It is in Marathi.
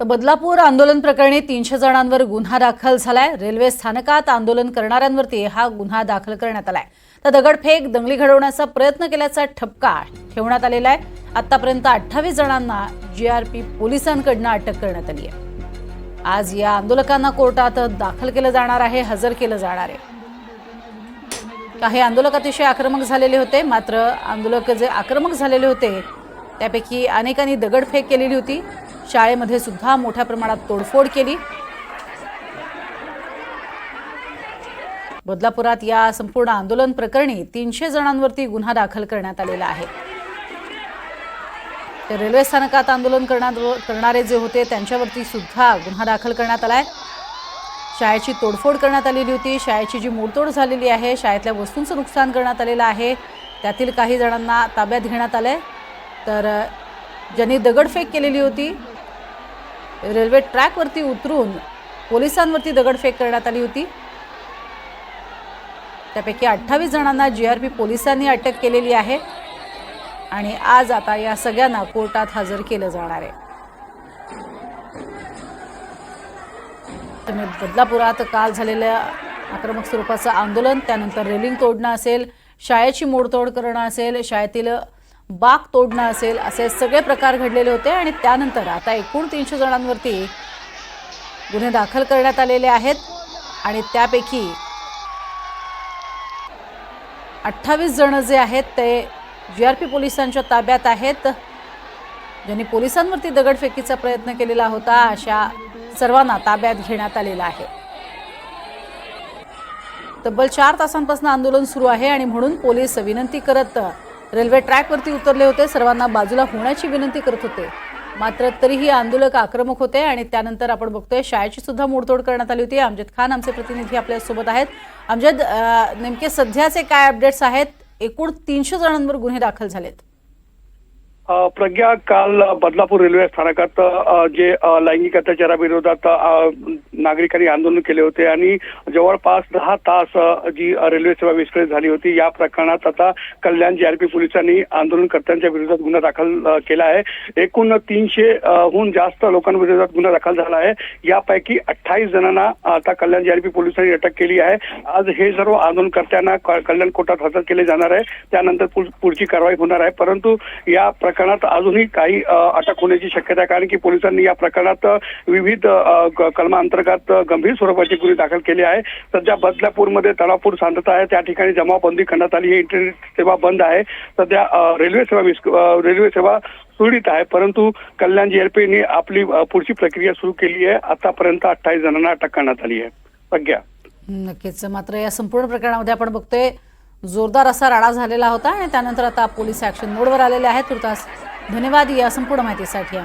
तर बदलापूर आंदोलन प्रकरणी 300 जणांवर गुन्हा दाखल झालाय। रेल्वे स्थानकात आंदोलन करणाऱ्यांवरती हा गुन्हा दाखल करण्यात आलाय। तर दगडफेक दंगली घडवण्याचा प्रयत्न केल्याचा ठपका ठेवण्यात आलेला आहे। आतापर्यंत 28 जणांना जीआरपी पोलिसांकडून अटक करण्यात आली आहे। आज या आंदोलकांना कोर्टात दाखल केलं जाणार आहे, हजर केलं जाणार आहे। काही आंदोलक अतिशय आक्रमक झालेले होते, मात्र आंदोलक जे आक्रमक झालेले होते त्यापैकी अनेकांनी दगडफेक केलेली होती। शाळेमध्ये सुद्धा मोठ्या प्रमाणात तोडफोड केली। बदलापुरात या संपूर्ण आंदोलन प्रकरणी 300 जणांवरती गुन्हा दाखल करण्यात आलेला आहे। तर रेल्वे स्थानकात आंदोलन करणारे जे होते त्यांच्यावरती सुद्धा गुन्हा दाखल करण्यात आलाय। शाळेची तोडफोड करण्यात आलेली होती। शाळेची जी मोडतोड झालेली आहे, शाळेतल्या वस्तूंचं नुकसान करण्यात आलेलं आहे। त्यातील काही जणांना ताब्यात घेण्यात आलंय। तर ज्यांनी दगडफेक केलेली होती, रेल्वे ट्रॅकवरती उतरून पोलिसांवरती दगडफेक करण्यात आली होती। त्यापैकी 28 जणांना जीआरपी पोलिसांनी अटक केलेली आहे आणि आज आता या सगळ्यांना कोर्टात हजर केलं जाणार आहे। बदलापुरात काल झालेल्या आक्रमक स्वरूपाचं आंदोलन, त्यानंतर रेलिंग तोडणं असेल, शाळेची मोडतोड करणं असेल, शाळेतील बाग तोडणं असेल, असे सगळे प्रकार घडलेले होते आणि त्यानंतर आता एकूण 300 जणांवरती गुन्हे दाखल करण्यात आलेले आहेत आणि त्यापैकी 28 जण जे आहेत ते जीआरपी पोलिसांच्या ताब्यात आहेत। ज्यांनी पोलिसांवरती दगडफेकीचा प्रयत्न केलेला होता अशा सर्वांना ताब्यात घेण्यात आलेलं आहे। तब्बल 4 तासांपासून आंदोलन सुरू आहे आणि म्हणून पोलीस विनंती करत रेल्वे ट्रॅकवरती उतरले होते, सर्वांना बाजूला होण्याची विनंती करत होते, मात्र तरीही आंदोलक आक्रमक होते आणि त्यानंतर आपण बघतोय शाळेची सुद्धा मोडतोड करण्यात आली होती। अमजद खान आमचे प्रतिनिधी आपल्या सोबत आहेत। अमजद, नेमके सध्याचे काय अपडेट्स आहेत? एकूण 300 जणांवर गुन्हे दाखल झालेत। प्रज्ञा, काल बदलापूर रेल्वे स्थानकात जे लैंगिक अत्याचाराविरोधात नागरिकांनी आंदोलन केले होते आणि जवळपास 10 तास जी रेल्वे सेवा विस्कळीत झाली होती, या प्रकरणात आता कल्याण जीआरपी पोलिसांनी आंदोलनकर्त्यांच्या विरोधात गुन्हा दाखल केला आहे। एकूण 300हून जास्त लोकांविरोधात गुन्हा दाखल झाला आहे। यापैकी 28 जणांना आता कल्याण जीआरपी पोलिसांनी अटक केली आहे। आज हे सर्व आंदोलनकर्त्यांना कल्याण कोर्टात हजर केले जाणार आहे, त्यानंतर पुढची कारवाई होणार आहे। परंतु या प्रकरणात अजूनही काही अटक होण्याची शक्यता आहे, कारण की पोलिसांनी या प्रकरणात विविध कलमांतर्गत गंभीर स्वरूपाचे गुन्हे दाखल केले आहे। सध्या बदलापूरमध्ये तणावपूर्ण शांतता आहे, त्या ठिकाणी जमावबंदी करण्यात आली आहे। इंटरनेट सेवा बंद आहे। सध्या रेल्वे सेवा सुरळीत आहे, परंतु कल्याण जीआरपीने आपली पुढची प्रक्रिया सुरू केली आहे। आतापर्यंत 28 जणांना अटक करण्यात आली आहे। प्रज्ञा, नक्कीच, मात्र या संपूर्ण प्रकरणामध्ये आपण बघतोय जोरदार असा राडा झालेला होता आणि त्यानंतर आता पोलीस ऍक्शन मोडवर आलेले आहेत। तुर्तास धन्यवाद या संपूर्ण माहितीसाठी।